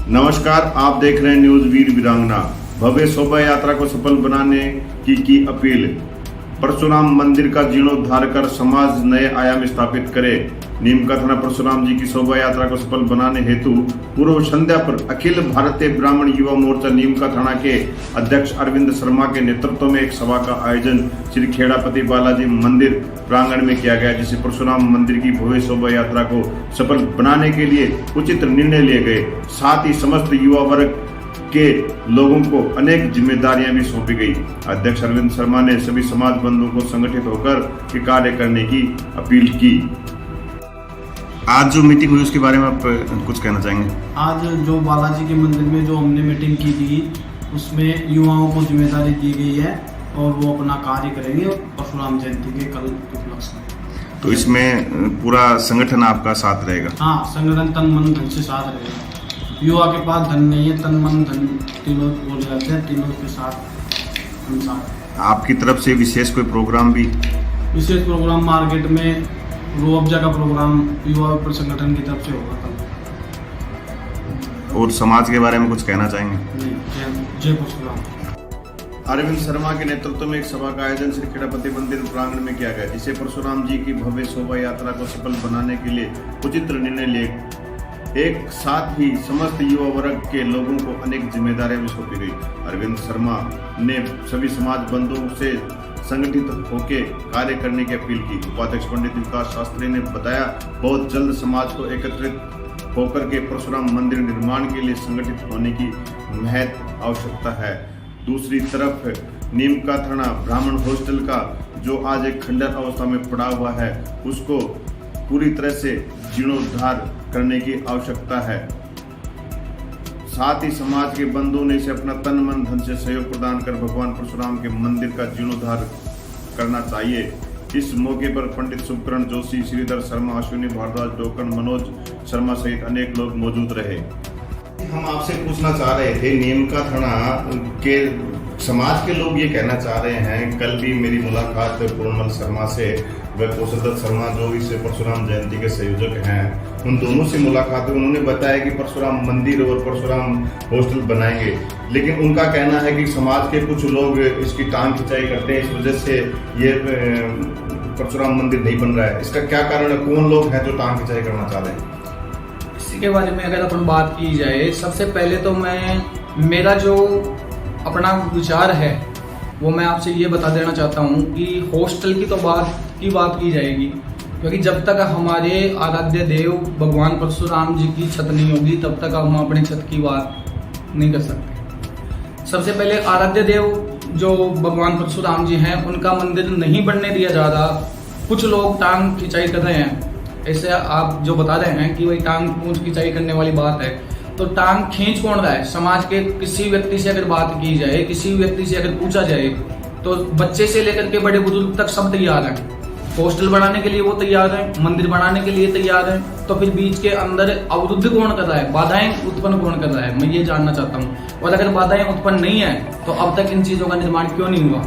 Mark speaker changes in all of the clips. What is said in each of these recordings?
Speaker 1: नमस्कार, आप देख रहे हैं न्यूज वीर वीरांगना। भव्य शोभा यात्रा को सफल बनाने की अपील। परशुराम मंदिर का जीर्णोद्धार कर समाज नए आयाम स्थापित करे। नीमका थाना परशुराम जी की शोभा यात्रा को सफल बनाने हेतु पूर्व संध्या पर अखिल भारतीय ब्राह्मण युवा मोर्चा नीमका थाना के अध्यक्ष अरविंद शर्मा के नेतृत्व में एक सभा का आयोजन श्री खेड़ापति बालाजी मंदिर प्रांगण में किया गया, जिसे परशुराम मंदिर की भव्य शोभा यात्रा को सफल बनाने के लिए उचित निर्णय लिए गए। साथ ही समस्त युवा वर्ग के लोगों को अनेक जिम्मेदारियां भी सौंपी गई। अध्यक्ष अरविंद शर्मा ने सभी समाज बंधुओं को संगठित होकर के कार्य करने की अपील की। आज जो मीटिंग हुई उसके बारे में आप कुछ कहना चाहेंगे?
Speaker 2: आज जो बालाजी के मंदिर में जो हमने मीटिंग की थी उसमें युवाओं को जिम्मेदारी दी गई है और वो अपना कार्य करेंगे परशुराम जयंती के कल उपलक्ष्य में।
Speaker 1: तो इसमें पूरा संगठन आपका साथ रहेगा?
Speaker 2: हाँ, संगठन तन मन धन से साथ रहेगा। युवा के पास धन नहीं है, तन मन धन तीनों बोले जाते हैं, तीनों के साथ हम साथ। आपकी तरफ से विशेष कोई प्रोग्राम भी? विशेष प्रोग्राम मार्केट में रो अब्जा का प्रोग्राम युवा संगठन की तरफ से होगा कल। और समाज के बारे में कुछ कहना चाहेंगे? जय परशुराम। अरविंद शर्मा के नेतृत्व में एक सभा का आयोजन श्री खेड़ापति मंदिर प्रांगण में किया गया, जिसे परशुराम जी की भव्य शोभा यात्रा को सफल बनाने के लिए उचित निर्णय लिए। एक साथ ही समस्त युवा वर्ग के लोगों को अनेक जिम्मेदारियां भी सौंपी गई। अरविंद शर्मा ने सभी समाज बंधुओं से संगठित होकर कार्य करने की अपील की। उपाध्यक्ष पंडित विकास शास्त्री ने बताया, बहुत जल्द समाज को एकत्रित होकर के परशुराम मंदिर निर्माण के लिए संगठित होने की महत आवश्यकता है। दूसरी तरफ नीमका थाना ब्राह्मण हॉस्टल का जो आज एक खंडर अवस्था में पड़ा हुआ है, उसको पूरी तरह से जीर्णोद्धार करने की आवश्यकता है। साथ ही समाज के बंधुओं ने इसे अपना तन मन धन से सहयोग प्रदान कर भगवान परशुराम के मंदिर का जीर्णोद्धार करना चाहिए। इस मौके पर पंडित शुभकरण जोशी, श्रीधर शर्मा, अश्विनी भारद्वाज, डोकन मनोज शर्मा सहित अनेक लोग मौजूद रहे। हम आपसे पूछना चाह रहे थे, नीमका थाना के समाज के लोग ये कहना चाह रहे हैं, कल भी मेरी मुलाकात पूर्णमल शर्मा से व कौशलदत्त शर्मा जो इस परशुराम जयंती के संयोजक हैं, उन दोनों से मुलाकात हुई। उन्होंने बताया कि परशुराम मंदिर और परशुराम हॉस्टल बनाएंगे, लेकिन उनका कहना है कि समाज के कुछ लोग इसकी टांग खिंचाई करते हैं, इस वजह से ये परशुराम मंदिर नहीं बन रहा है। इसका क्या कारण है? कौन लोग हैं जो टांग खिंचाई करना चाह रहे हैं?
Speaker 3: इसी के बारे में अगर अपन बात की जाए, सबसे पहले तो मेरा जो अपना विचार है वो मैं आपसे ये बता देना चाहता हूँ कि हॉस्टल की तो बात की जाएगी, क्योंकि जब तक हमारे आराध्य देव भगवान परशुराम जी की छत नहीं होगी तब तक हम अपनी छत की बात नहीं कर सकते। सबसे पहले आराध्य देव जो भगवान परशुराम जी हैं उनका मंदिर नहीं बनने दिया जा रहा। कुछ लोग टांग खिंचाई कर रहे हैं, ऐसे आप जो बता रहे हैं कि वही टांग खिंचाई करने वाली बात है, तो टांग खींच कौन रहा है? समाज के किसी व्यक्ति से अगर बात की जाए, किसी व्यक्ति से अगर पूछा जाए, तो बच्चे से लेकर के बड़े बुजुर्ग तक सब तैयार हैं। हॉस्टल बनाने के लिए वो तैयार है, मंदिर बनाने के लिए तैयार है, तो फिर बीच के अंदर अवरुद्ध कौन कर रहा है, बाधाएं उत्पन्न कौन कर रहा है, मैं ये जानना चाहता हूँ। और अगर बाधाएं उत्पन्न नहीं है तो अब तक इन चीजों का निर्माण क्यों नहीं हुआ?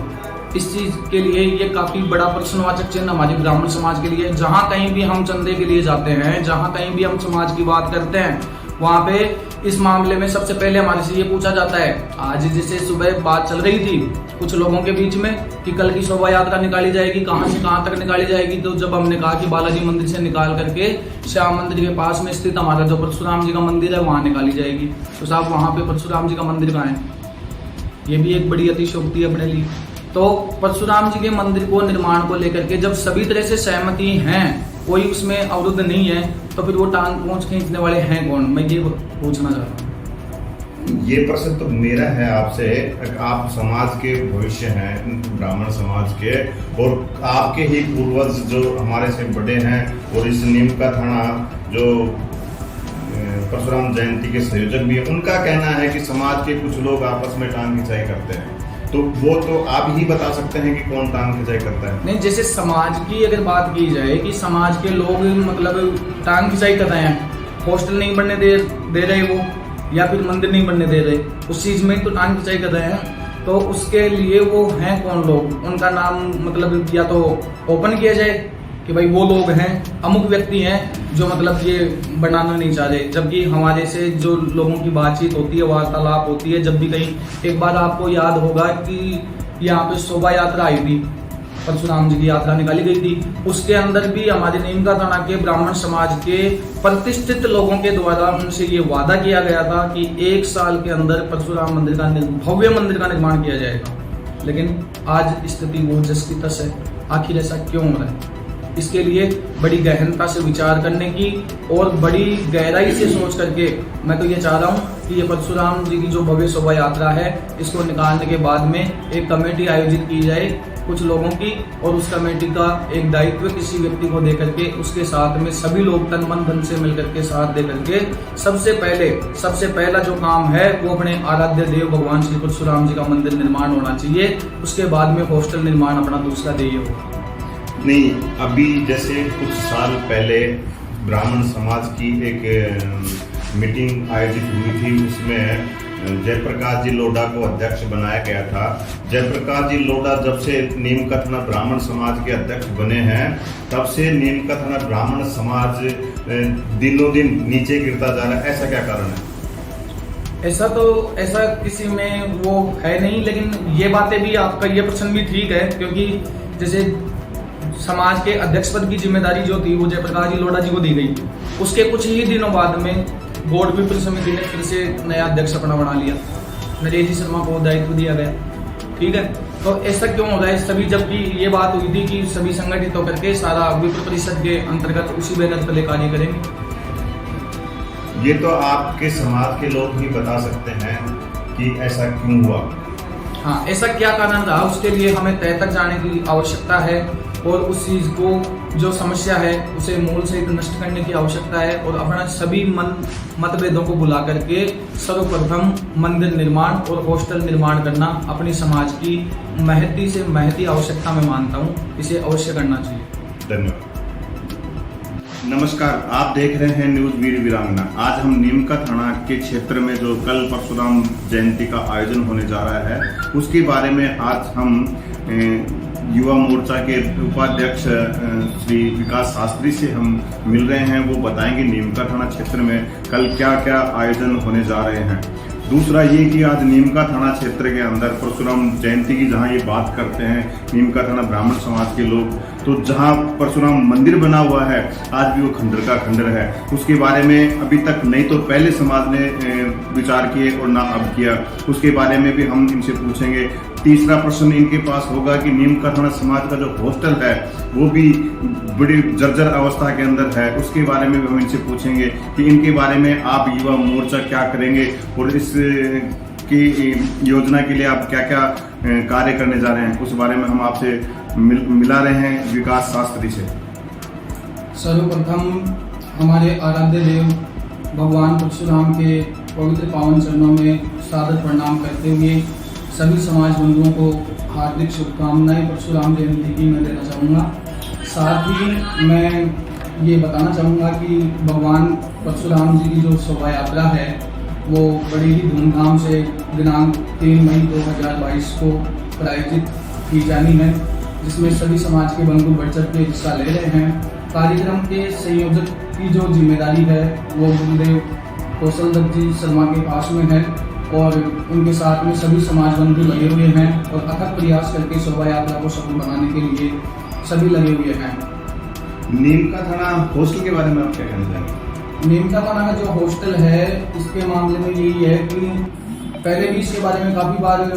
Speaker 3: इस चीज के लिए ये काफी बड़ा प्रश्नवाचक चिन्ह हमारे ब्राह्मण समाज के लिए। जहां कहीं भी हम चंदे के लिए जाते हैं, जहां कहीं भी हम समाज की बात करते हैं, वहां पे इस मामले में सबसे पहले हमारे से ये पूछा जाता है। आज जैसे सुबह बात चल रही थी कुछ लोगों के बीच में कि कल की शोभा यात्रा निकाली जाएगी, कहां से कहां तक निकाली जाएगी, तो जब हमने कहा कि बालाजी मंदिर से निकाल करके श्याम मंदिर के पास में स्थित हमारा जो परशुराम जी का मंदिर है वहां निकाली जाएगी, तो साहब वहां पे परशुराम जी का मंदिर कहाँ है? ये भी एक बड़ी अतिशयोक्ति है अपने लिए। तो परशुराम जी के मंदिर को निर्माण को लेकर के जब सभी तरह से सहमति हैं, कोई उसमें अवरुद्ध नहीं है, तो फिर वो टांग पहुंच खींचने वाले हैं कौन? मैं ये पूछना चाहता हूँ।
Speaker 1: ये प्रश्न तो मेरा है आपसे। आप समाज के भविष्य हैं, ब्राह्मण समाज के, और आपके ही पूर्वज जो हमारे से बड़े हैं और इस नीमका थाना जो परशुराम जयंती के संयोजक भी है, उनका कहना है कि समाज के कुछ लोग आपस में टांग खिंचाई करते हैं। तो वो तो आप ही बता सकते हैं कि कौन टांग खिंचाई करता है।
Speaker 3: नहीं, जैसे समाज की अगर बात की जाए कि समाज के लोग मतलब टांग खिंचाई कर रहे हैं, हॉस्टल नहीं बनने दे रहे वो, या फिर मंदिर नहीं बनने दे रहे, उस चीज में तो टांग खिंचाई कर रहे हैं, तो उसके लिए वो हैं कौन लोग? उनका नाम मतलब या तो ओपन किया जाए कि भाई वो लोग हैं, अमुक व्यक्ति हैं जो मतलब ये बनाना नहीं चाह रहे, जबकि हमारे से जो लोगों की बातचीत होती है, वार्तालाप होती है, जब भी कहीं, एक बार आपको याद होगा कि यहाँ पे शोभा यात्रा आई थी, परशुराम जी की यात्रा निकाली गई थी, उसके अंदर भी हमारे नीमका थाना के ब्राह्मण समाज के प्रतिष्ठित लोगों के द्वारा उनसे ये वादा किया गया था कि 1 साल के अंदर परशुराम मंदिर का भव्य मंदिर का निर्माण किया जाएगा। लेकिन आज स्थिति वो जस की तस है। आखिर ऐसा क्यों हो रहा है? इसके लिए बड़ी गहनता से विचार करने की और बड़ी गहराई से सोच करके मैं तो ये चाह रहा हूँ कि ये परशुराम जी की जो भव्य शोभा यात्रा है, इसको निकालने के बाद में एक कमेटी आयोजित की जाए कुछ लोगों की, और उस कमेटी का एक दायित्व किसी व्यक्ति को दे करके उसके साथ में सभी लोग तन मन धन से मिल करके साथ दे करके सबसे पहला जो काम है वो अपने आराध्य देव भगवान श्री परशुराम जी का मंदिर निर्माण होना चाहिए। उसके बाद में हॉस्टल निर्माण अपना दूसरा ध्येय होगा।
Speaker 1: नहीं, अभी जैसे कुछ साल पहले ब्राह्मण समाज की एक मीटिंग आयोजित हुई थी, उसमें जयप्रकाश जी लोढ़ा को अध्यक्ष बनाया गया था। जयप्रकाश जी लोढ़ा जब से नीमका थाना ब्राह्मण समाज के अध्यक्ष बने हैं, तब से नीमका थाना ब्राह्मण समाज दिनों दिन नीचे गिरता जा रहा है। ऐसा क्या कारण है?
Speaker 3: ऐसा किसी में वो है नहीं, लेकिन ये बातें भी, आपका ये प्रश्न भी ठीक है, क्योंकि जैसे समाज के अध्यक्ष पद की जिम्मेदारी जो थी वो जयप्रकाश जी लोढ़ा जी को दी गई। उसके कुछ ही दिनों बाद में बोर्ड विप्र समिति ने फिर से नया अध्यक्ष अपना बना लिया, नरेश जी शर्मा को दायित्व दिया गया। ठीक है, तो ऐसा क्यों हो रहा है? सभी, जबकि ये बात हुई थी कि सभी संगठित होकर के सारा विप्र परिषद के अंतर्गत उसी बैनर तले कार्य करेंगे।
Speaker 1: ये तो आपके समाज के लोग ही बता सकते हैं कि ऐसा क्यों हुआ।
Speaker 3: हाँ, ऐसा क्या कारण रहा, उसके लिए हमें तय तक जाने की आवश्यकता है और उस चीज को, जो समस्या है उसे मूल से नष्ट करने की आवश्यकता है, और अपना सभी मतभेदों को बुला करके सर्वप्रथम मंदिर निर्माण और हॉस्टल निर्माण करना अपनी समाज की महती से महती आवश्यकता में मानता हूँ। इसे अवश्य करना चाहिए।
Speaker 1: धन्यवाद। नमस्कार, आप देख रहे हैं न्यूज वीर वीरांगना। आज हम नीमका थाना के क्षेत्र में जो कल परशुराम जयंती का आयोजन होने जा रहा है, उसके बारे में आज हम युवा मोर्चा के उपाध्यक्ष श्री विकास शास्त्री से हम मिल रहे हैं। वो बताएंगे नीमका थाना क्षेत्र में कल क्या क्या आयोजन होने जा रहे हैं। दूसरा ये कि आज नीमका थाना क्षेत्र के अंदर परशुराम जयंती की जहाँ ये बात करते हैं नीमका थाना ब्राह्मण समाज के लोग, तो जहाँ परशुराम मंदिर बना हुआ है आज भी वो खंडर का खंडर है। उसके बारे में अभी तक नहीं तो पहले समाज ने विचार किए और ना अब किया, उसके बारे में भी हम इनसे पूछेंगे। तीसरा प्रश्न इनके पास होगा कि नीमका थाना समाज का जो हॉस्टल है वो भी बड़ी जर्जर अवस्था के अंदर है, उसके बारे में भी हम इनसे पूछेंगे कि इनके बारे में आप युवा मोर्चा क्या करेंगे और इस की योजना के लिए आप क्या क्या कार्य करने जा रहे हैं, उस बारे में हम आपसे मिला रहे हैं विकास शास्त्री से।
Speaker 3: सर्वप्रथम हमारे आराध्य देव भगवान परशुराम के पवित्र पावन चरणों में सादर प्रणाम करते हुए सभी समाज बंधुओं को हार्दिक शुभकामनाएं परशुराम जयंती की मैं देना चाहूँगा। साथ ही मैं ये बताना चाहूँगा कि भगवान परशुराम जी की जो शोभा यात्रा है वो बड़ी ही धूमधाम से दिनांक 3 मई 2022 को प्रायोजित की जानी है, जिसमें सभी समाज के बंधु बढ़ चढ़ के हिस्सा ले रहे हैं। कार्यक्रम के संयोजक की जो जिम्मेदारी है वो गुरुदेव कौशल दत्त जी शर्मा के पास में है और उनके साथ में सभी समाज बंधु लगे हुए हैं और अथक प्रयास करके शोभा यात्रा को सफल बनाने के लिए सभी लगे हुए हैं।
Speaker 1: नीमका थाना हॉस्टल के बारे में आप क्या कहना चाहेंगे?
Speaker 3: नीमका थाना का जो हॉस्टल है इसके मामले में यही है कि पहले भी इसके बारे में काफ़ी बार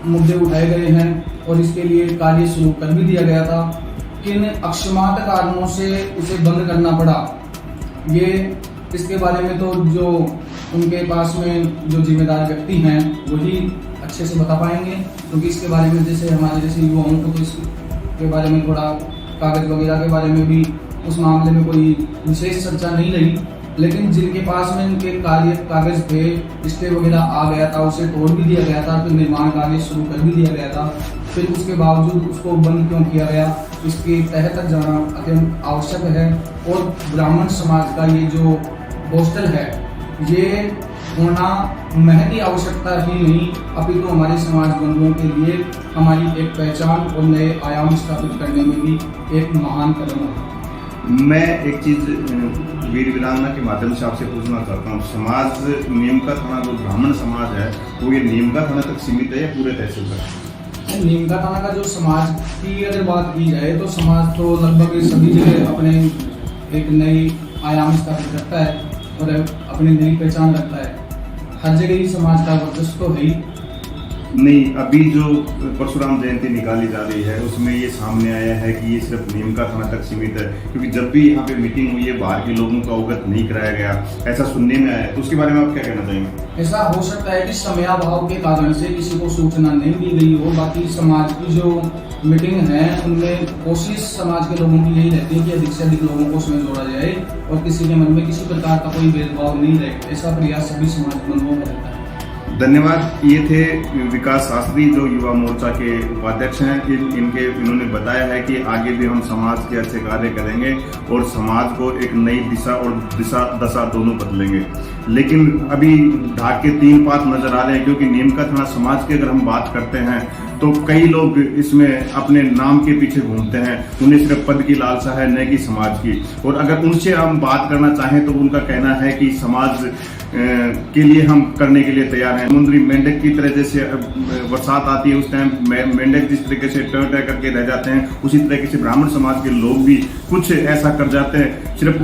Speaker 3: मुद्दे उठाए गए हैं और इसके लिए कार्य शुरू कर भी दिया गया था, किन अक्षमात कारणों से इसे बंद करना पड़ा। ये इसके बारे में तो जो उनके पास में जो जिम्मेदार व्यक्ति हैं वही अच्छे से बता पाएंगे, क्योंकि इसके बारे में जैसे हमारे जैसे युवाओं को तो इसके बारे में थोड़ा कागज वगैरह के बारे में भी उस मामले में कोई विशेष चर्चा नहीं रही, लेकिन जिनके पास में इनके कागज थे, स्टे वगैरह आ गया था, उसे तोड़ भी दिया गया था, फिर निर्माण कार्य शुरू कर भी दिया गया था, फिर उसके बावजूद उसको बंद क्यों किया गया, इसके तह तक जाना अत्यंत आवश्यक है। और ब्राह्मण समाज का ये जो हॉस्टल है ये होना महंगी आवश्यकता ही नहीं, अपितु हमारे समाज बंधुओं के लिए हमारी एक पहचान और नए आयाम स्थापित करने में भी एक महान कदम है।
Speaker 2: मैं एक चीज वीर वीरांगना के माध्यम से आपसे पूछना चाहता हूँ, समाज नीमका थाना जो ब्राह्मण समाज है वो ये नीमका थाना तक सीमित है या पूरे तहसील तक?
Speaker 3: नीमका थाना का जो समाज की अगर बात की जाए तो समाज तो लगभग सभी जगह अपने एक नई आयाम स्थापित करता है और अपनी नई पहचान रखता है। हर जगह ही समाज का वर्चस्व तो है ही
Speaker 2: नहीं। अभी जो परशुराम जयंती निकाली जा रही है उसमें ये सामने आया है कि ये सिर्फ नीमका थाना तक सीमित है, क्योंकि जब भी यहाँ पे मीटिंग हुई है बाहर के लोगों को अवगत नहीं कराया गया, ऐसा सुनने में आया है। तो उसके बारे में आप क्या कहना चाहेंगे?
Speaker 3: ऐसा हो सकता है कि समयाभाव के कारण से किसी को सूचना नहीं दी गई हो। बाकी समाज की जो मीटिंग है उनमें कोशिश समाज के लोगों की यही रहती है कि अधिक से अधिक लोगों को उसमें जोड़ा जाए और किसी के मन में किसी प्रकार का कोई भेदभाव नहीं रहे। ऐसा प्रयास सभी समाज बंधुओं का रहता है।
Speaker 2: धन्यवाद। ये थे विकास शास्त्री जो युवा मोर्चा के उपाध्यक्ष हैं। इन्होंने बताया है कि आगे भी हम समाज के अच्छे कार्य करेंगे और समाज को एक नई दिशा और दशा दोनों बदलेंगे। लेकिन अभी ढाक के 3 पात नजर आ रहे हैं, क्योंकि नीमका थाना समाज की अगर हम बात करते हैं तो कई लोग इसमें अपने नाम के पीछे घूमते हैं, उन्हें सिर्फ पद की लालसा है न कि समाज की। और अगर उनसे हम बात करना चाहें तो उनका कहना है कि समाज के लिए हम करने के लिए तैयार हैं। समुद्री मेंढक की तरह जैसे बरसात आती है उस टाइम मेंढक जिस तरीके से टर करके रह जाते हैं, उसी तरीके से ब्राह्मण समाज के लोग भी कुछ ऐसा कर जाते हैं। सिर्फ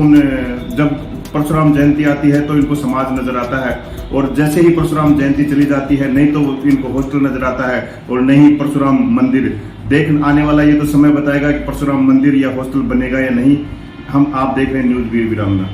Speaker 2: जब परशुराम जयंती आती है तो इनको समाज नजर आता है, और जैसे ही परशुराम जयंती चली जाती है नहीं तो इनको हॉस्टल नजर आता है और नहीं परशुराम मंदिर। आने वाला ये तो समय बताएगा कि परशुराम मंदिर या हॉस्टल बनेगा या नहीं। आप देख रहे हैं न्यूज़ वीर वीरांगना।